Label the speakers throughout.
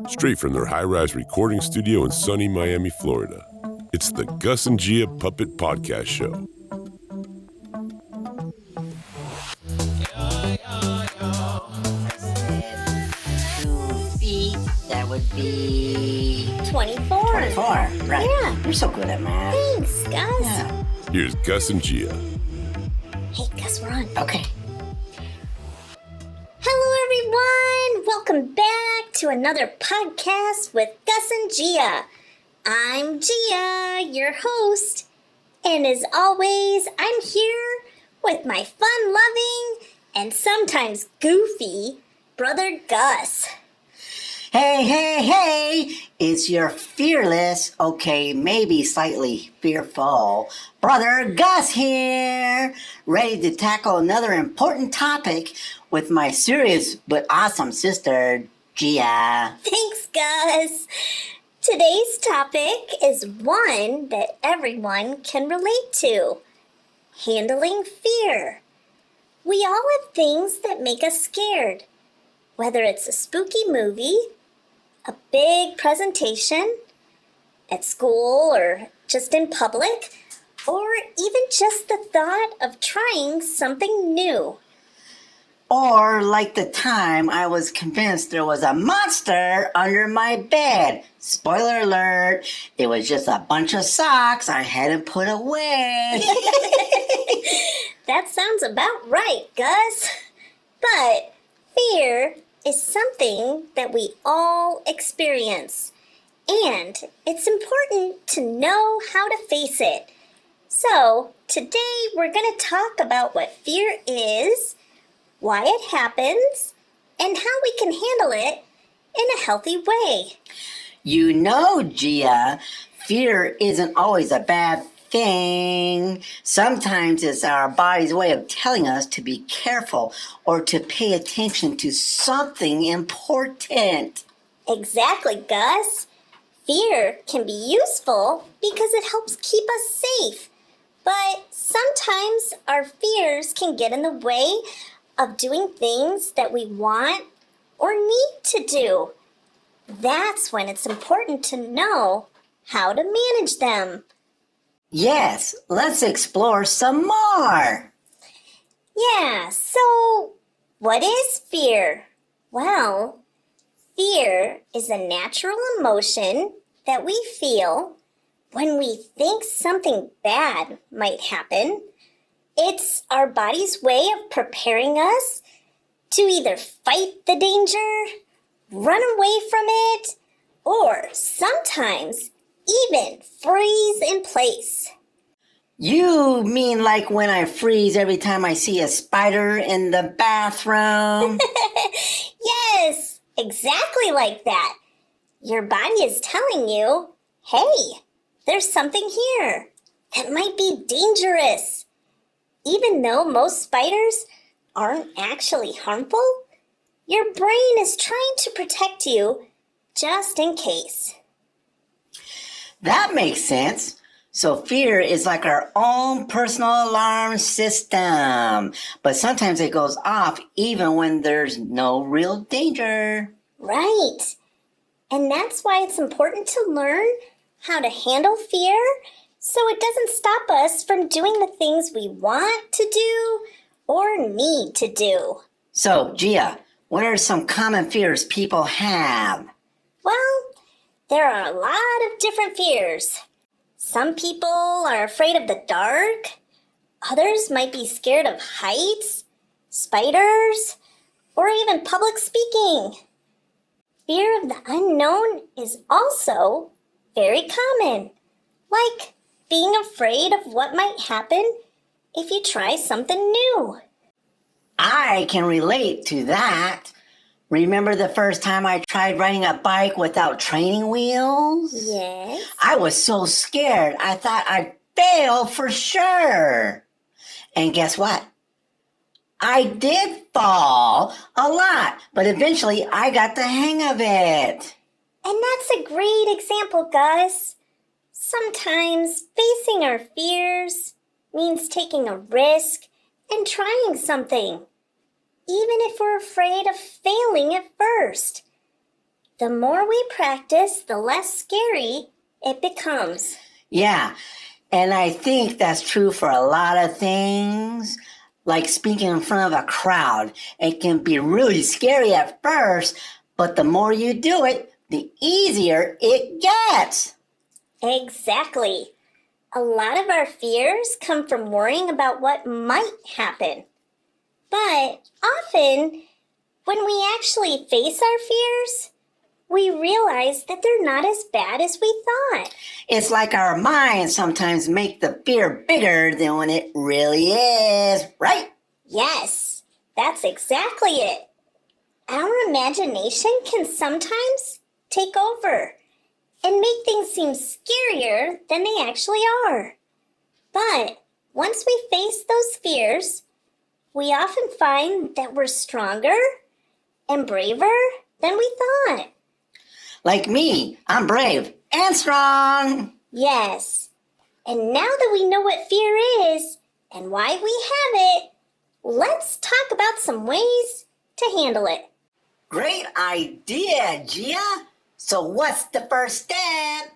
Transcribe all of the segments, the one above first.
Speaker 1: Straight from their high-rise recording studio in sunny Miami, Florida, it's the Gus and Gia Puppet Podcast Show.
Speaker 2: That would be
Speaker 3: 24.
Speaker 2: 24, right.
Speaker 3: Yeah.
Speaker 2: You're so good at math.
Speaker 3: Thanks, Gus.
Speaker 2: Yeah.
Speaker 1: Here's Gus and Gia.
Speaker 3: Hey, Gus, we're on.
Speaker 2: Okay.
Speaker 3: Hello, everyone. Welcome back to another podcast with Gus and Gia. I'm Gia, your host. And as always, I'm here with my fun-loving and sometimes goofy brother Gus.
Speaker 2: Hey, it's your fearless, okay, maybe slightly fearful brother Gus here, ready to tackle another important topic with my serious but awesome sister, Gia.
Speaker 3: Thanks, Gus. Today's topic is one that everyone can relate to. Handling fear. We all have things that make us scared. Whether it's a spooky movie, a big presentation, at school or just in public, or even just the thought of trying something new.
Speaker 2: Or like the time I was convinced there was a monster under my bed. Spoiler alert, it was just a bunch of socks I hadn't put away.
Speaker 3: That sounds about right, Gus. But fear is something that we all experience. And it's important to know how to face it. So today we're going to talk about what fear is, why it happens, and how we can handle it in a healthy way.
Speaker 2: You know, Gia, fear isn't always a bad thing. Sometimes it's our body's way of telling us to be careful or to pay attention to something important.
Speaker 3: Exactly, Gus. Fear can be useful because it helps keep us safe. But sometimes our fears can get in the way of doing things that we want or need to do. That's when it's important to know how to manage them.
Speaker 2: Yes, let's explore some more.
Speaker 3: Yeah, so what is fear? Well, fear is a natural emotion that we feel when we think something bad might happen. It's our body's way of preparing us to either fight the danger, run away from it, or sometimes even freeze in place.
Speaker 2: You mean like when I freeze every time I see a spider in the bathroom?
Speaker 3: Yes, exactly like that. Your body is telling you, hey, there's something here that might be dangerous. Even though most spiders aren't actually harmful, your brain is trying to protect you just in case.
Speaker 2: That makes sense. So fear is like our own personal alarm system. But sometimes it goes off even when there's no real danger.
Speaker 3: Right. And that's why it's important to learn how to handle fear so it doesn't stop us from doing the things we want to do or need to do.
Speaker 2: So, Gia, what are some common fears people have?
Speaker 3: Well, there are a lot of different fears. Some people are afraid of the dark. Others might be scared of heights, spiders, or even public speaking. Fear of the unknown is also very common, like being afraid of what might happen if you try something new.
Speaker 2: I can relate to that. Remember the first time I tried riding a bike without training wheels?
Speaker 3: Yes.
Speaker 2: I was so scared, I thought I'd fail for sure. And guess what? I did fall a lot, but eventually I got the hang of it.
Speaker 3: And that's a great example, Gus. Sometimes facing our fears means taking a risk and trying something, even if we're afraid of failing at first. The more we practice, the less scary it becomes.
Speaker 2: Yeah, and I think that's true for a lot of things. Like speaking in front of a crowd. It can be really scary at first, but the more you do it, the easier it gets.
Speaker 3: Exactly. A lot of our fears come from worrying about what might happen. But often, when we actually face our fears, we realize that they're not as bad as we thought.
Speaker 2: It's like our minds sometimes make the fear bigger than when it really is, right?
Speaker 3: Yes, that's exactly it. Our imagination can sometimes take over and make things seem scarier than they actually are. But once we face those fears, we often find that we're stronger and braver than we thought.
Speaker 2: Like me, I'm brave and strong.
Speaker 3: Yes. And now that we know what fear is and why we have it, let's talk about some ways to handle it.
Speaker 2: Great idea, Gia. So what's the first step?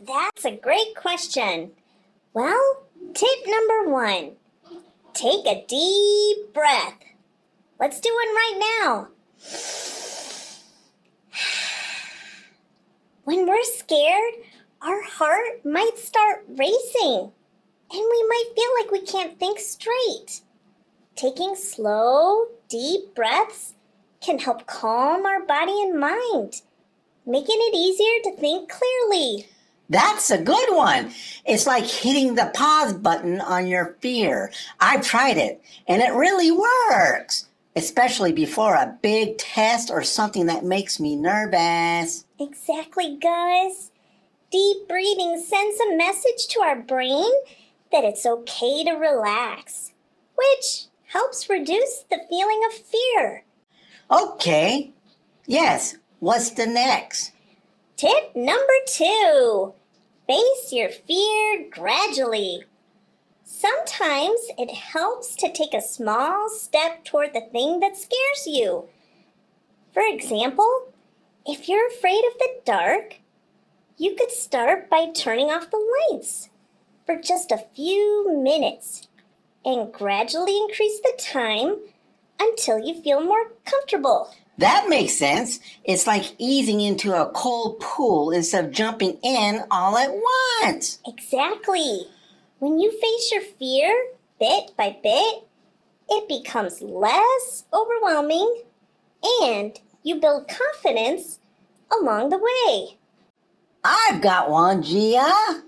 Speaker 3: That's a great question. Well, tip number 1, take a deep breath. Let's do one right now. When we're scared, our heart might start racing, and we might feel like we can't think straight. Taking slow, deep breaths can help calm our body and mind, making it easier to think clearly.
Speaker 2: That's a good one. It's like hitting the pause button on your fear. I've tried it, and it really works, especially before a big test or something that makes me nervous.
Speaker 3: Exactly, Gus. Deep breathing sends a message to our brain that it's okay to relax, which helps reduce the feeling of fear.
Speaker 2: Okay. Yes. What's the next?
Speaker 3: Tip number 2, face your fear gradually. Sometimes it helps to take a small step toward the thing that scares you. For example, if you're afraid of the dark, you could start by turning off the lights for just a few minutes and gradually increase the time until you feel more comfortable.
Speaker 2: That makes sense. It's like easing into a cold pool instead of jumping in all at once.
Speaker 3: Exactly. When you face your fear bit by bit, it becomes less overwhelming and you build confidence along the way.
Speaker 2: I've got one, Gia.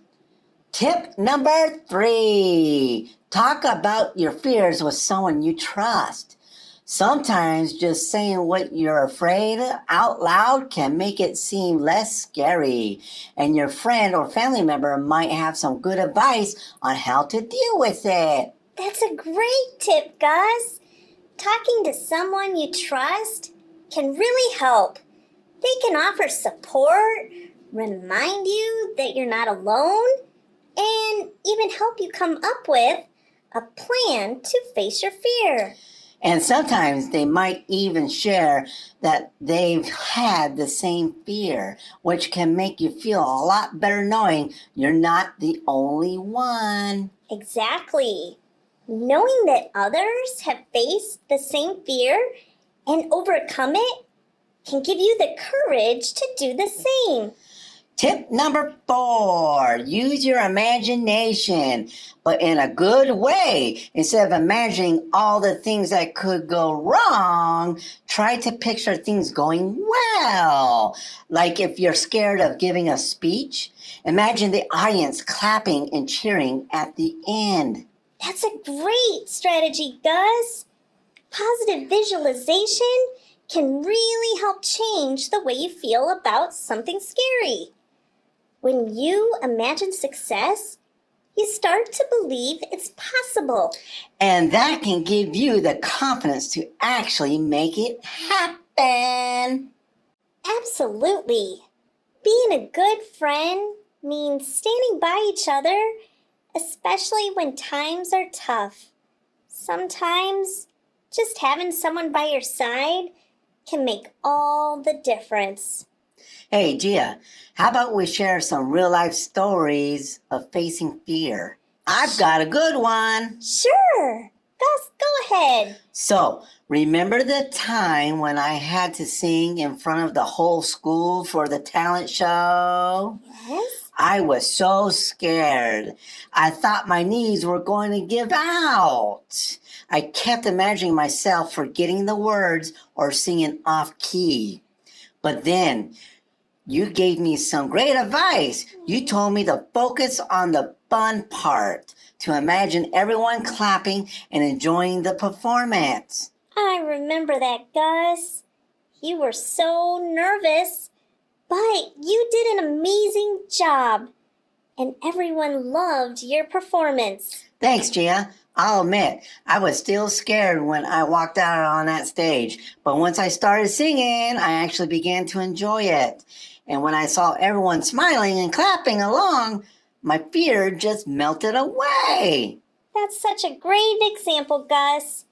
Speaker 2: Tip number 3. Talk about your fears with someone you trust. Sometimes just saying what you're afraid of out loud can make it seem less scary, and your friend or family member might have some good advice on how to deal with it.
Speaker 3: That's a great tip, Gus. Talking to someone you trust can really help. They can offer support, remind you that you're not alone, and even help you come up with a plan to face your fear.
Speaker 2: And sometimes they might even share that they've had the same fear, which can make you feel a lot better knowing you're not the only one.
Speaker 3: Exactly. Knowing that others have faced the same fear and overcome it can give you the courage to do the same.
Speaker 2: Tip number 4, use your imagination, but in a good way. Instead of imagining all the things that could go wrong, try to picture things going well. Like if you're scared of giving a speech, imagine the audience clapping and cheering at the end.
Speaker 3: That's a great strategy, Gus. Positive visualization can really help change the way you feel about something scary. When you imagine success, you start to believe it's possible.
Speaker 2: And that can give you the confidence to actually make it happen.
Speaker 3: Absolutely. Being a good friend means standing by each other, especially when times are tough. Sometimes Just having someone by your side can make all the difference.
Speaker 2: Hey, Gia, how about we share some real life stories of facing fear? I've got a good one.
Speaker 3: Sure. Gus, go ahead.
Speaker 2: So, remember the time when I had to sing in front of the whole school for the talent show?
Speaker 3: Yes?
Speaker 2: I was so scared. I thought my knees were going to give out. I kept imagining myself forgetting the words or singing off key. But then you gave me some great advice. You told me to focus on the fun part, to imagine everyone clapping and enjoying the performance.
Speaker 3: I remember that, Gus. You were so nervous, but you did an amazing job, and everyone loved your performance.
Speaker 2: Thanks, Gia. I'll admit, I was still scared when I walked out on that stage, but once I started singing, I actually began to enjoy it. And when I saw everyone smiling and clapping along, my fear just melted away.
Speaker 3: That's such a great example, Gus.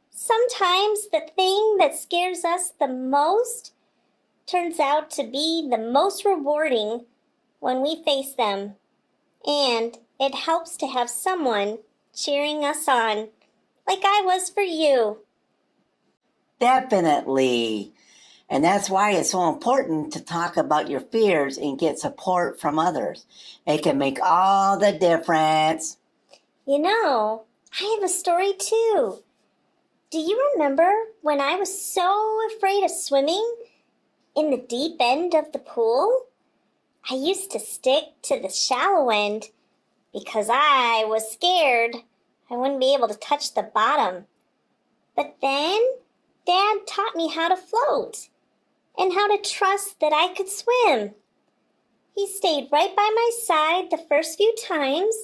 Speaker 3: Sometimes the thing that scares us the most turns out to be the most rewarding when we face them. And it helps to have someone cheering us on, like I was for you.
Speaker 2: Definitely. And that's why it's so important to talk about your fears and get support from others. It can make all the difference.
Speaker 3: You know, I have a story too. Do you remember when I was so afraid of swimming in the deep end of the pool? I used to stick to the shallow end because I was scared I wouldn't be able to touch the bottom. But then Dad taught me how to float and how to trust that I could swim. He stayed right by my side the first few times,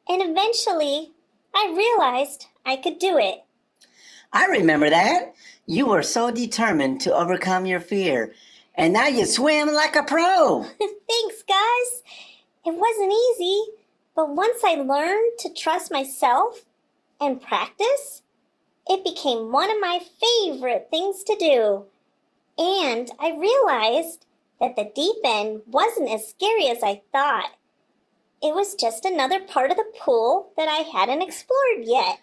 Speaker 3: and eventually I realized I could do it.
Speaker 2: I remember that. You were so determined to overcome your fear, and now you swim like a pro.
Speaker 3: Thanks, guys. It wasn't easy, but once I learned to trust myself and practice, it became one of my favorite things to do. And I realized that the deep end wasn't as scary as I thought. It was just another part of the pool that I hadn't explored yet.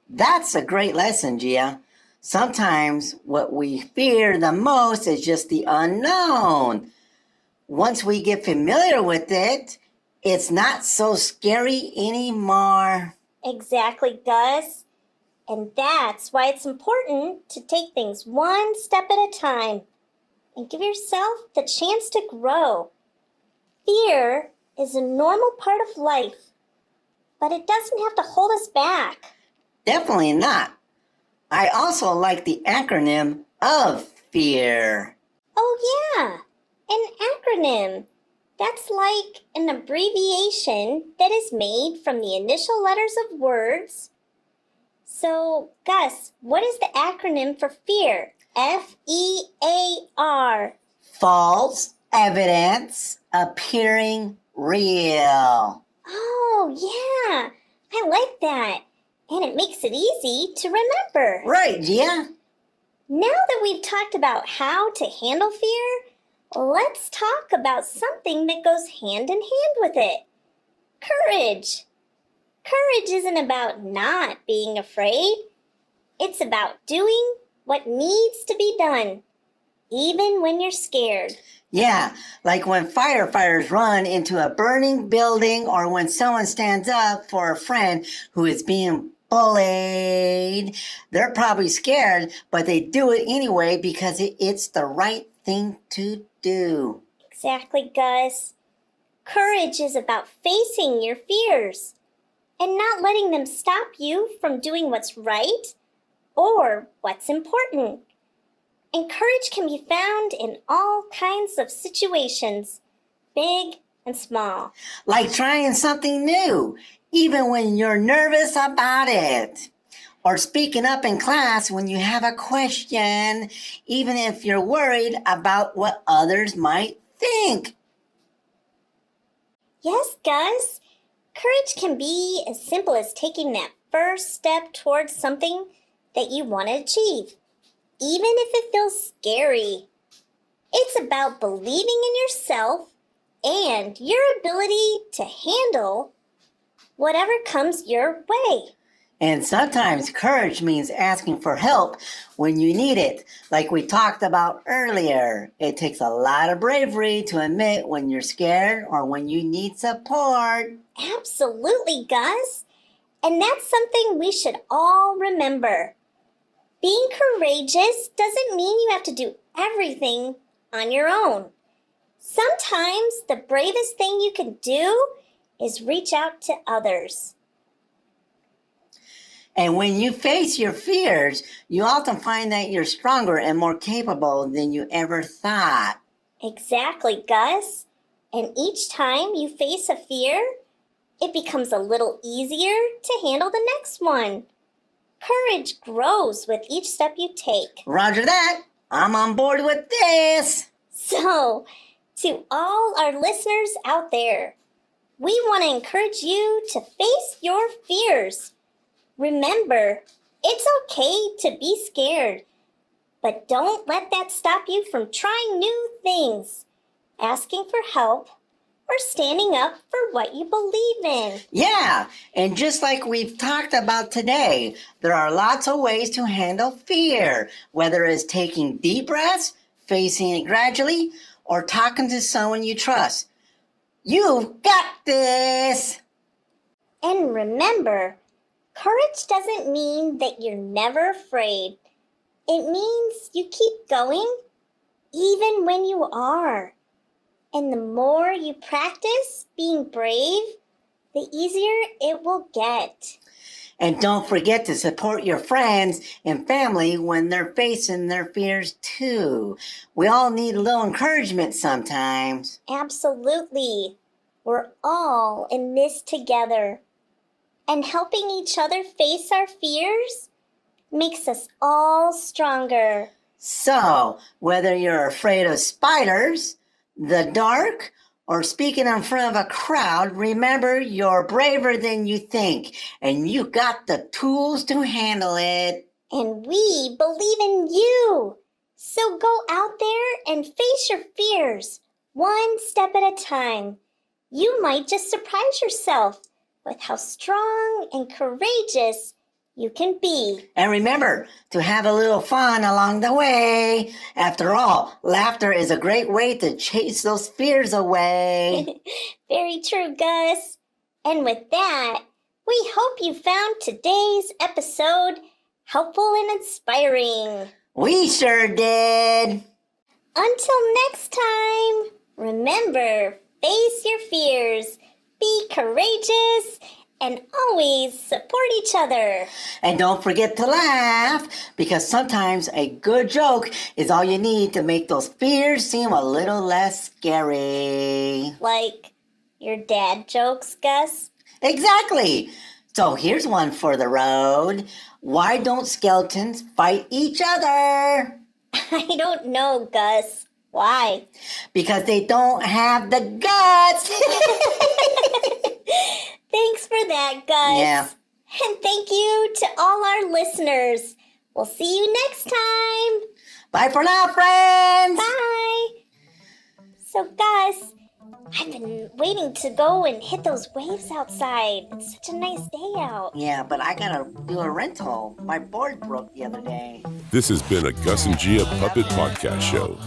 Speaker 2: That's a great lesson, Gia. Sometimes what we fear the most is just the unknown. Once we get familiar with it, it's not so scary anymore.
Speaker 3: Exactly, Gus. And that's why it's important to take things one step at a time and give yourself the chance to grow. Fear is a normal part of life, but it doesn't have to hold us back.
Speaker 2: Definitely not. I also like the acronym of fear.
Speaker 3: Oh, yeah, an acronym. That's like an abbreviation that is made from the initial letters of words. So, Gus, what is the acronym for fear? FEAR.
Speaker 2: False evidence appearing real.
Speaker 3: Oh, yeah, I like that. And it makes it easy to remember.
Speaker 2: Right, Gia?
Speaker 3: Now that we've talked about how to handle fear, let's talk about something that goes hand in hand with it. Courage. Courage isn't about not being afraid. It's about doing what needs to be done, even when you're scared.
Speaker 2: Yeah, like when firefighters run into a burning building or when someone stands up for a friend who is being bullied. They're probably scared, but they do it anyway because it's the right thing to do.
Speaker 3: Exactly, Gus. Courage is about facing your fears and not letting them stop you from doing what's right or what's important. And courage can be found in all kinds of situations, big and small.
Speaker 2: Like trying something new, even when you're nervous about it. Or speaking up in class when you have a question, even if you're worried about what others might think.
Speaker 3: Yes, Gus. Courage can be as simple as taking that first step towards something that you want to achieve, even if it feels scary. It's about believing in yourself and your ability to handle whatever comes your way.
Speaker 2: And sometimes courage means asking for help when you need it. Like we talked about earlier, it takes a lot of bravery to admit when you're scared or when you need support.
Speaker 3: Absolutely, Gus. And that's something we should all remember. Being courageous doesn't mean you have to do everything on your own. Sometimes the bravest thing you can do is reach out to others.
Speaker 2: And when you face your fears, you often find that you're stronger and more capable than you ever thought.
Speaker 3: Exactly, Gus. And each time you face a fear, it becomes a little easier to handle the next one. Courage grows with each step you take.
Speaker 2: Roger that. I'm on board with this.
Speaker 3: So, to all our listeners out there, we want to encourage you to face your fears. Remember, it's okay to be scared, but don't let that stop you from trying new things, asking for help, or standing up for what you believe in.
Speaker 2: Yeah, and just like we've talked about today, there are lots of ways to handle fear, whether it's taking deep breaths, facing it gradually, or talking to someone you trust. You've got this!
Speaker 3: And remember, courage doesn't mean that you're never afraid. It means you keep going, even when you are. And the more you practice being brave, the easier it will get.
Speaker 2: And don't forget to support your friends and family when they're facing their fears too. We all need a little encouragement sometimes.
Speaker 3: Absolutely. We're all in this together. And helping each other face our fears makes us all stronger.
Speaker 2: So, whether you're afraid of spiders, the dark, or speaking in front of a crowd, remember you're braver than you think, and you got the tools to handle it.
Speaker 3: And we believe in you. So go out there and face your fears, one step at a time. You might just surprise yourself with how strong and courageous you can be.
Speaker 2: And remember to have a little fun along the way. After all, laughter is a great way to chase those fears away.
Speaker 3: Very true, Gus. And with that, we hope you found today's episode helpful and inspiring.
Speaker 2: We sure did.
Speaker 3: Until next time, remember, face your fears, be courageous, and always support each other.
Speaker 2: And don't forget to laugh, because sometimes a good joke is all you need to make those fears seem a little less scary.
Speaker 3: Like your dad jokes, Gus?
Speaker 2: Exactly. So here's one for the road. Why don't skeletons fight each other?
Speaker 3: I don't know, Gus. Why?
Speaker 2: Because they don't have the guts.
Speaker 3: Thanks for that, Gus.
Speaker 2: Yeah.
Speaker 3: And thank you to all our listeners. We'll see you next time.
Speaker 2: Bye for now, friends.
Speaker 3: Bye. So, Gus, I've been waiting to go and hit those waves outside. It's such a nice day out.
Speaker 2: Yeah, but I gotta do a rental. My board broke the other day.
Speaker 1: This has been a Gus and Gia Puppet Podcast Show.